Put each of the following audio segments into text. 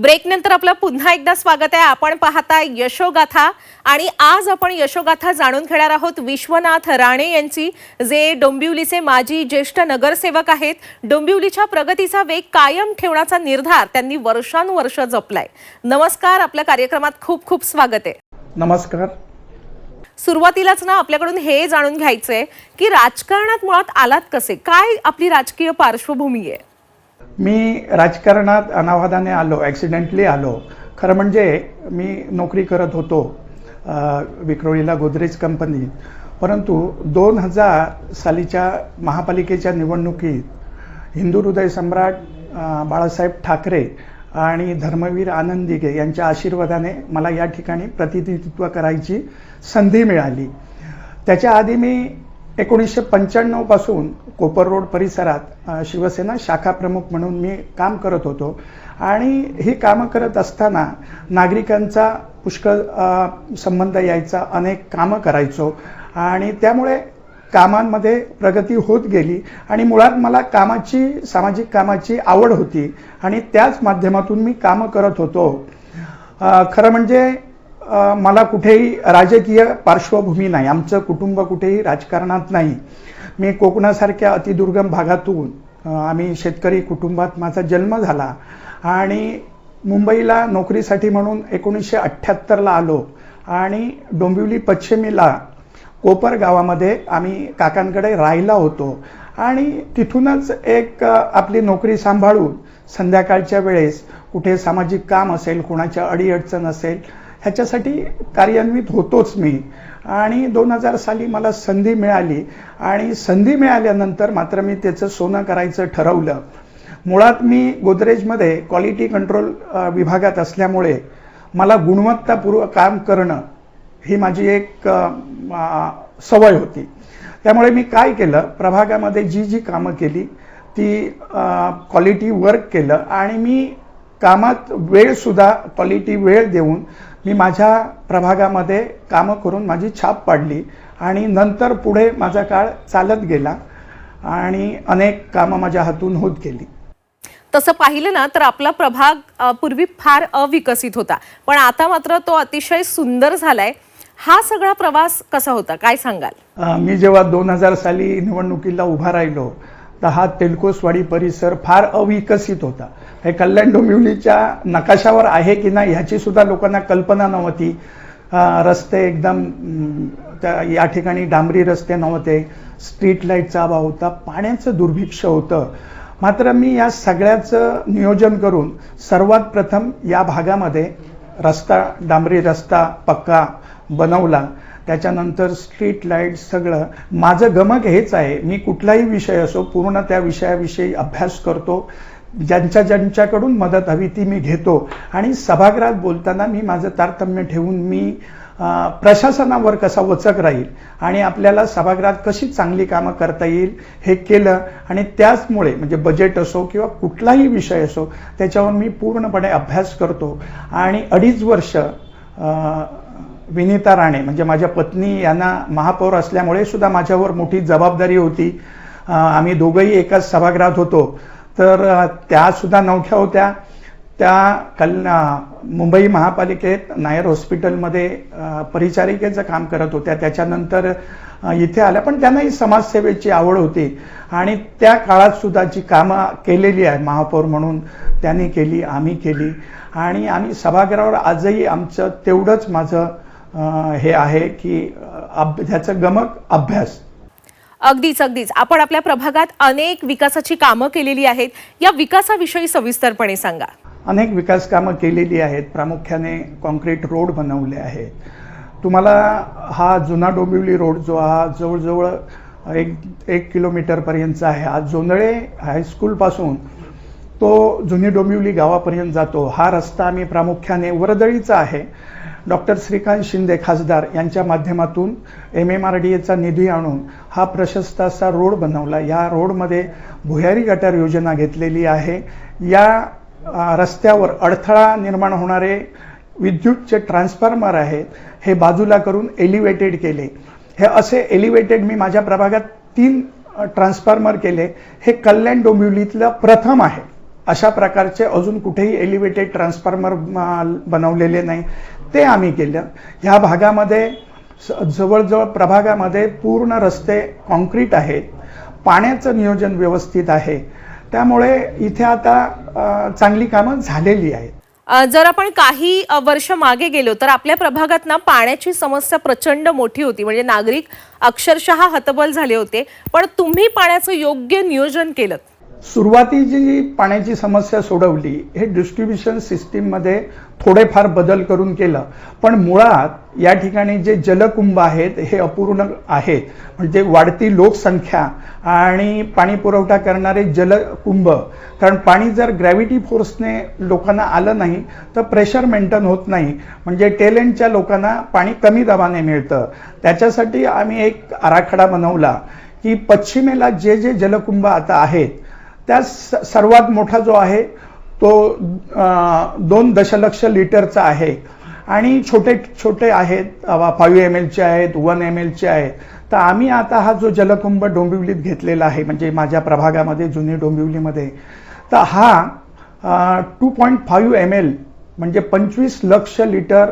ब्रेकनंतर आपलं पुन्हा एकदा स्वागत आहे। आपण पाहताय यशोगाथा आणि आज आपण यशोगाथा जाणून घेणार आहोत विश्वनाथ राणे यांची, जे डोंबिवलीचे माजी ज्येष्ठ नगरसेवक आहेत। डोंबिवलीच्या प्रगतीचा वेग कायम ठेवण्याचा निर्धार त्यांनी वर्षानुवर्ष जपलाय। नमस्कार, आपल्या कार्यक्रमात खूप खूप स्वागत आहे। नमस्कार। सुरुवातीलाच ना आपल्याकडून हे जाणून घ्यायचंय की राजकारणात मुळात आलात कसे, काय आपली राजकीय पार्श्वभूमी आहे? मी राजकारणात अनावादाने आलो, ॲक्सिडेंटली आलो। खरं म्हणजे मी नोकरी करत होतो विक्रोळीला गोदरेज कंपनीत, परंतु 2000 सालीच्या महापालिकेच्या निवडणुकीत हिंदू हृदय सम्राट बाळासाहेब ठाकरे आणि धर्मवीर आनंद दिघे यांच्या आशीर्वादाने मला या ठिकाणी प्रतिनिधित्व करायची संधी मिळाली। त्याच्या आधी मी 1995 पासून कोपर रोड परिसरात शिवसेना शाखा प्रमुख म्हणून मी काम करत होतो आणि ही कामं करत असताना नागरिकांचा पुष्कळ संबंध यायचा, अनेक कामं करायचो आणि त्यामुळे कामांमध्ये प्रगती होत गेली आणि मुळात मला सामाजिक कामाची आवड होती आणि त्याच माध्यमातून मी कामं करत होतो। खरं म्हणजे मला कुठेही राजकीय पार्श्वभूमी नाही, आमचं कुटुंब कुठेही राजकारणात नाही। मी कोकणासारख्या अतिदुर्गम भागातून आम्ही शेतकरी कुटुंबात माझा जन्म झाला आणि मुंबईला नोकरीसाठी म्हणून 1978ला आलो आणि डोंबिवली पश्चिमेला कोपर गावामध्ये आम्ही काकांकडे राहिला होतो आणि तिथूनच एक आपली नोकरी सांभाळून संध्याकाळच्या वेळेस कुठे सामाजिक काम असेल, कोणाच्या अडीअडचण असेल, ह्याच्यासाठी कार्यान्वित होतोच मी। आणि 2000 साली मला संधी मिळाली आणि संधी मिळाल्यानंतर मात्र मी त्याचं सोनं करायचं ठरवलं। मुळात मी गोदरेजमध्ये क्वालिटी कंट्रोल विभागात असल्यामुळे मला गुणवत्तापूर्वक काम करणं ही माझी एक सवय होती। त्यामुळे मी काय केलं, प्रभागामध्ये जी कामं केली ती क्वालिटी वर्क केलं आणि मी कामात वेळसुद्धा क्वालिटी वेळ देऊन मी माझ्या प्रभागामध्ये कामं करून माझी छाप पाडली आणि नंतर पुढे माझा काळ चालत गेला आणि अनेक कामं माझ्या हातून होत गेली। तसं पाहिलं ना तर आपला प्रभाग पूर्वी फार अविकसित होता, पण आता मात्र तो अतिशय सुंदर झालाय। हा सगळा प्रवास कसा होता, काय सांगाल? मी जेव्हा 2000 साली निवडणुकीला उभा राहिलो तर हा तेलकोसवाडी परिसर फार अविकसित होता। हे कल्याण डोंबिवलीच्या नकाशावर आहे की नाही ह्याची सुद्धा लोकांना कल्पना नव्हती। रस्ते एकदम या ठिकाणी डांबरी रस्ते नव्हते, स्ट्रीट लाईटचा अभाव होता, पाण्याचं दुर्भिक्ष होतं। मात्र मी या सगळ्याचं नियोजन करून सर्वात प्रथम या भागामध्ये रस्ता, डांबरी रस्ता पक्का बनवला। त्याच्यानंतर स्ट्रीट लाईट सगळं। माझं गमक हेच आहे, मी कुठलाही विषय असो पूर्ण त्या विषयाविषयी अभ्यास करतो, ज्यांच्याकडून मदत हवी ती मी घेतो आणि सभागृहात बोलताना मी माझं तारतम्य ठेवून मी प्रशासनावर कसा वचक राहील आणि आपल्याला सभागृहात कशी चांगली कामं करता येईल हे केलं आणि त्याचमुळे म्हणजे बजेट असो किंवा कुठलाही विषय असो त्याच्यावर मी पूर्णपणे अभ्यास करतो। आणि 2.5 वर्ष विनीता राणे म्हणजे माझ्या पत्नी यांना महापौर असल्यामुळे सुद्धा माझ्यावर मोठी जबाबदारी होती। आम्ही दोघंही एकाच सभागृहात होतो, तर त्या सुद्धा नवख्या होत्या। त्या मुंबई महापालिकेत नायर हॉस्पिटलमध्ये परिचारिकेचं काम करत होत्या, त्याच्यानंतर इथे आल्या, पण त्यांनाही समाजसेवेची आवड होती आणि त्या काळात सुद्धा जी कामं केलेली आहे महापौर म्हणून त्यांनी केली, आम्ही केली आणि आम्ही सभागृहावर आजही आमचं तेवढंच माझं हे आहे की त्याचं गमक अभ्यास। अगदीच अगदीच। आपण आपल्या प्रभागात अनेक विकासाची कामं केलेली आहेत, या विकासाविषयी सविस्तरपणे सांगा। अनेक विकास कामं केलेली आहेत, प्रामुख्याने कॉन्क्रीट रोड बनवले आहेत। तुम्हाला हा जुना डोंबिवली रोड जो हा जवळजवळ 1 किलोमीटरपर्यंतचा आहे, हा जोंधळे हायस्कूलपासून तो जुनी डोंबिवली गावापर्यंत जातो। हा रस्ता आम्ही प्रामुख्याने वर्दळीचा आहे। डॉक्टर श्रीकांत शिंदे खासदार यांच्या माध्यमातून MMRDAचा निधी आणून हा प्रशस्त असा रोड बनवला। या रोडमध्ये भुयारी गटार योजना घेतलेली आहे। या रस्त्यावर अडथळा निर्माण होणारे विद्युतचे ट्रान्सफॉर्मर आहेत हे बाजूला करून एलिव्हेटेड केले। हे असे एलिव्हेटेड मी माझ्या प्रभागात 3 ट्रान्सफॉर्मर केले। हे कल्याण डोंबिवलीतलं प्रथम आहे अशा प्रकारचे अजून कुठेही एलिव्हेटेड ट्रान्सफॉर्मर बनवलेले नाही, ते आम्ही केलं. ह्या भागामध्ये जवळजवळ प्रभागामध्ये पूर्ण रस्ते कॉन्क्रीट आहेत, पाण्याचं नियोजन व्यवस्थित आहे, त्यामुळे इथे आता चांगली कामं झालेली आहेत. जर आपण काही वर्ष मागे गेलो तर आपल्या प्रभागात ना पाण्याची समस्या प्रचंड मोठी होती, म्हणजे नागरिक अक्षरशः हतबल झाले होते, पण तुम्ही पाण्याचं योग्य नियोजन केलं. सुरुवातीची जी पाण्याची समस्या सोडवली, हे डिस्ट्रीब्युशन सिस्टीममध्ये थोडेफार बदल करून केलं, पण मुळात या ठिकाणी जे जलकुंभ आहेत हे अपूर्ण आहेत. म्हणजे वाढती लोकसंख्या आणि पाणी पुरवठा करणारे जलकुंभ, कारण पाणी जर ग्रॅव्हिटी फोर्सने लोकांना आलं नाही तर प्रेशर मेंटेन होत नाही, म्हणजे टेलेंटच्या लोकांना पाणी कमी दाबाने मिळतं. त्याच्यासाठी आम्ही एक आराखडा बनवला की पश्चिमेला जे जे जलकुंभ आता आहेत त्या सर्वात मोठा जो आहे तो 2 दशलक्ष लिटरचा आहे आणि छोटे छोटे आहेत 5 ml आहेत, 1 ml आहेत. तर आम्ही आता हा जो जलकुंभ डोंबिवलीत घेतलेला आहे, म्हणजे माझ्या प्रभागामध्ये जुनी डोंबिवलीमध्ये, तर हा 2.5 ml म्हणजे 25 लक्ष लिटर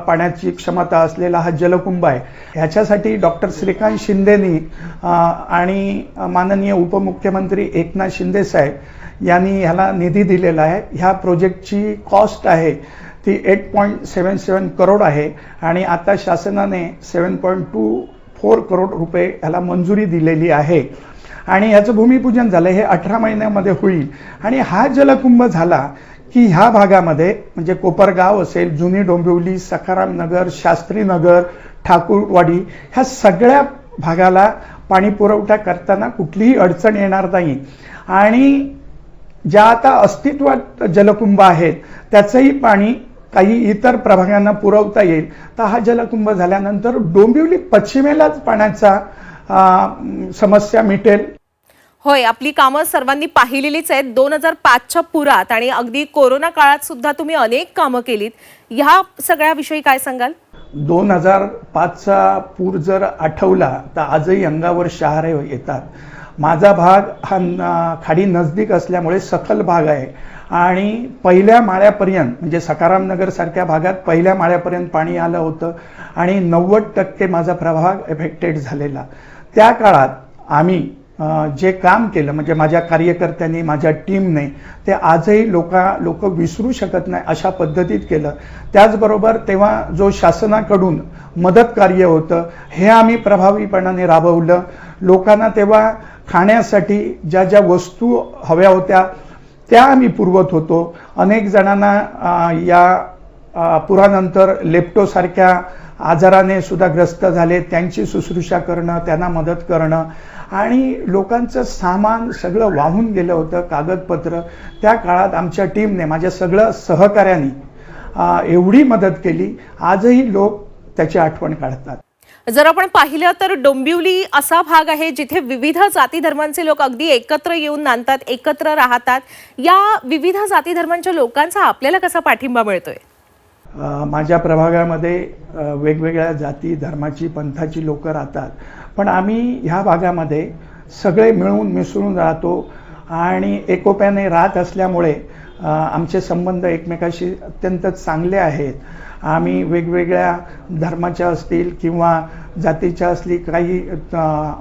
पाण्याची क्षमता असलेला हा जलकुंभ आहे. ह्याच्यासाठी डॉक्टर श्रीकांत शिंदेनी आणि माननीय उपमुख्यमंत्री एकनाथ शिंदे साहेब यांनी ह्याला निधी दिलेला आहे. ह्या प्रोजेक्टची कॉस्ट आहे ती 8.77 करोड आहे आणि आता शासनाने 7.24 करोड रुपये ह्याला मंजुरी दिलेली आहे आणि ह्याचं भूमिपूजन झालं. हे 18 महिन्यामध्ये होईल आणि हा जलकुंभ झाला की ह्या भागामध्ये म्हणजे कोपरगाव असेल, जुनी डोंबिवली, सखाराम नगर, शास्त्री नगर, ठाकूरवाडी, ह्या सगळ्या भागाला पाणी पुरवठा करताना कुठलीही अडचण येणार नाही आणि ज्या आता अस्तित्वात जलकुंभ आहेत त्याचंही पाणी काही इतर प्रभागांना पुरवता येईल. तर हा जलकुंभ झाल्यानंतर डोंबिवली पश्चिमेलाच पाण्याचा समस्या मिटेल. होय, आपली कामं सर्वांनी पाहिलेलीच आहेत. 2005च्या पुरात आणि अगदी कोरोना काळात सुद्धा तुम्ही अनेक कामं केलीत. ह्या सगळ्याविषयी काय सांगाल? 2005चा पूर जर आठवला तर आजही अंगावर शहारे येतात. माझा भाग हा खाडी नजदीक असल्यामुळे सखल भाग आहे आणि पहिल्या माळ्यापर्यंत म्हणजे सखाराम नगर सारख्या भागात पहिल्या माळ्यापर्यंत पाणी आलं होतं आणि 90% माझा प्रभाग एफेक्टेड झालेला. त्या काळात आम्ही जे काम केलं म्हणजे माझ्या कार्यकर्त्यांनी, माझ्या टीमने, ते आजही लोक विसरू शकत नाही अशा पद्धतीत केलं. त्याचबरोबर तेव्हा जो शासनाकडून मदत कार्य होतं हे आम्ही प्रभावीपणाने राबवलं. लोकांना तेव्हा खाण्यासाठी ज्या ज्या वस्तू हव्या होत्या त्या आम्ही पुरवत होतो. अनेक जणांना या पुरानंतर लेप्टोसारख्या आजाराने सुद्धा ग्रस्त झाले, त्यांची शुश्रूषा करणं, त्यांना मदत करणं आणि लोकांचं सामान सगळं वाहून गेलं होतं, कागदपत्र. त्या काळात आमच्या टीमने, माझ्या सगळ्या सहकाऱ्यांनी एवढी मदत केली, आजही लोक त्याची आठवण काढतात. जर आपण पाहिलं तर डोंबिवली असा भाग आहे जिथे विविध जाती धर्मांचे लोक अगदी एकत्र येऊन नांदतात, एकत्र राहतात. या विविध जाती धर्मांच्या लोकांचा आपल्याला कसा पाठिंबा मिळतोय? माझ्या प्रभागामध्ये वेगवेगळ्या जाती धर्माची पंथाची लोक राहतात, पण आम्ही ह्या भागामध्ये सगळे मिळून मिसळून राहतो आणि एकोप्याने राहत असल्यामुळे आमचे संबंध एकमेकाशी अत्यंत चांगले आहेत. आम्ही वेगवेगळ्या धर्माच्या असतील किंवा जातीच्या असली काही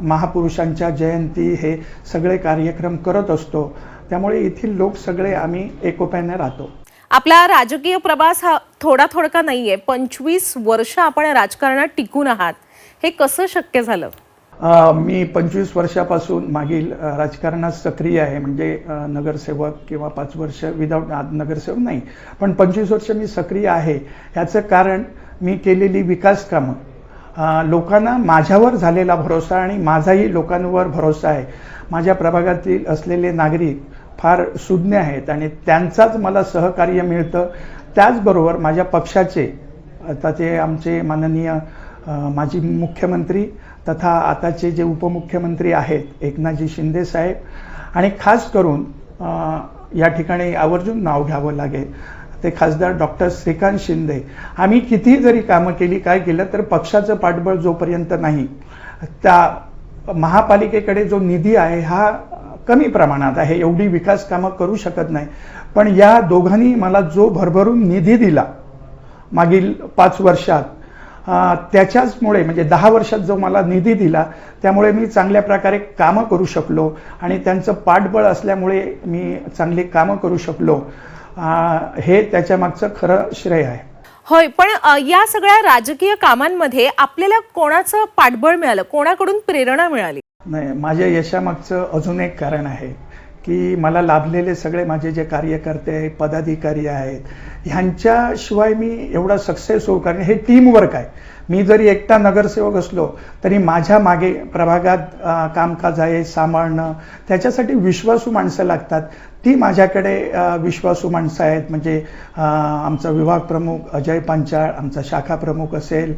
महापुरुषांच्या जयंती हे सगळे कार्यक्रम करत असतो. त्यामुळे येथील लोक सगळे आम्ही एकोप्याने राहतो. आपला राजकीय प्रवास हा थोडका नाहीये. 25 वर्ष आपण राजकारणात टिकून आहात. हे कसं शक्य झालं? मी 25 वर्षापासून मागील राजकारणात सक्रिय आहे. म्हणजे नगरसेवक किंवा 5 वर्ष विदाऊट नगरसेवक नाही, पण 25 वर्ष मी सक्रिय आहे. याचं कारण मी केलेली विकास कामं, लोकांना माझ्यावर झालेला भरोसा आणि माझाही लोकांवर भरोसा आहे. माझ्या प्रभागातील असलेले नागरिक फार सुज्ञ आहेत आणि त्यांचाच मला सहकार्य मिळतं. त्याचबरोबर माझ्या पक्षाचे आता ते आमचे माननीय माजी मुख्यमंत्री तथा आताचे जे उपमुख्यमंत्री आहेत एकनाथजी शिंदे साहेब, आणि खास करून या ठिकाणी आवर्जून नाव घ्यावं लागेल ते खासदार डॉक्टर श्रीकांत शिंदे. आम्ही कितीही जरी कामं केली, काय केलं, तर पक्षाचं पाठबळ जोपर्यंत नाही, त्या महापालिकेकडे जो निधी आहे हा कमी प्रमाणात आहे, एवढी विकास कामं करू शकत नाही. पण या दोघांनी मला जो भरभरून निधी दिला मागील 5 वर्षात, त्याच्याचमुळे म्हणजे 10 वर्षात जो मला निधी दिला त्यामुळे मी चांगल्या प्रकारे कामं करू शकलो आणि त्यांचं पाठबळ असल्यामुळे मी चांगली कामं करू शकलो. हे त्याच्यामागचं खरं श्रेय आहे. होय, पण या सगळ्या राजकीय कामांमध्ये आपल्याला कोणाचं पाठबळ मिळालं, कोणाकडून प्रेरणा मिळाली? नाही, माझ्या यशामागचं अजून एक कारण आहे की मला लाभलेले सगळे माझे जे कार्यकर्ते आहेत, पदाधिकारी आहेत, ह्यांच्याशिवाय मी एवढा सक्सेस होऊ, कारण हे टीमवर्क आहे. मी जरी एकटा नगरसेवक असलो तरी माझ्या मागे प्रभागात कामकाज आहे सांभाळणं, त्याच्यासाठी विश्वासू माणसं लागतात. ती माझ्याकडे विश्वासू माणसं आहेत. म्हणजे आमचा विभाग प्रमुख अजय पांचाळ, आमचा शाखा प्रमुख असेल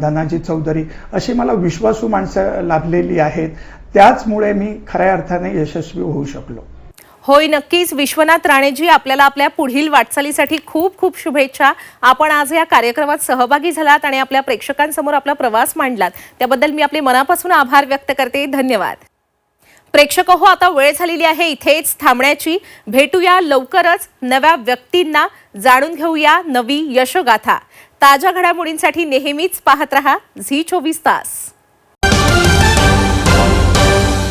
धनाजी चौधरी, अशी मला विश्वासू माणसं लाभलेली आहेत. त्याचमुळे मी खऱ्या अर्थाने यशस्वी होऊ शकलो. होय, नक्कीच. विश्वनाथ राणेजी, आपल्याला आपल्या पुढील वाटचालीसाठी खूप खूप शुभेच्छा. आपण आज या कार्यक्रमात सहभागी झालात आणि आपल्या प्रेक्षकांसमोर आपला प्रवास मांडलात, त्याबद्दल मी आपले मनापासून आभार व्यक्त करते. धन्यवाद. प्रेक्षक हो, आता वेळ झालेली आहे इथेच थांबण्याची. भेटूया लवकरच नव्या व्यक्तींना, जाणून घेऊया नवी यशोगाथा. ताज्या घडामोडींसाठी नेहमीच पाहत रहा झी 24 तास.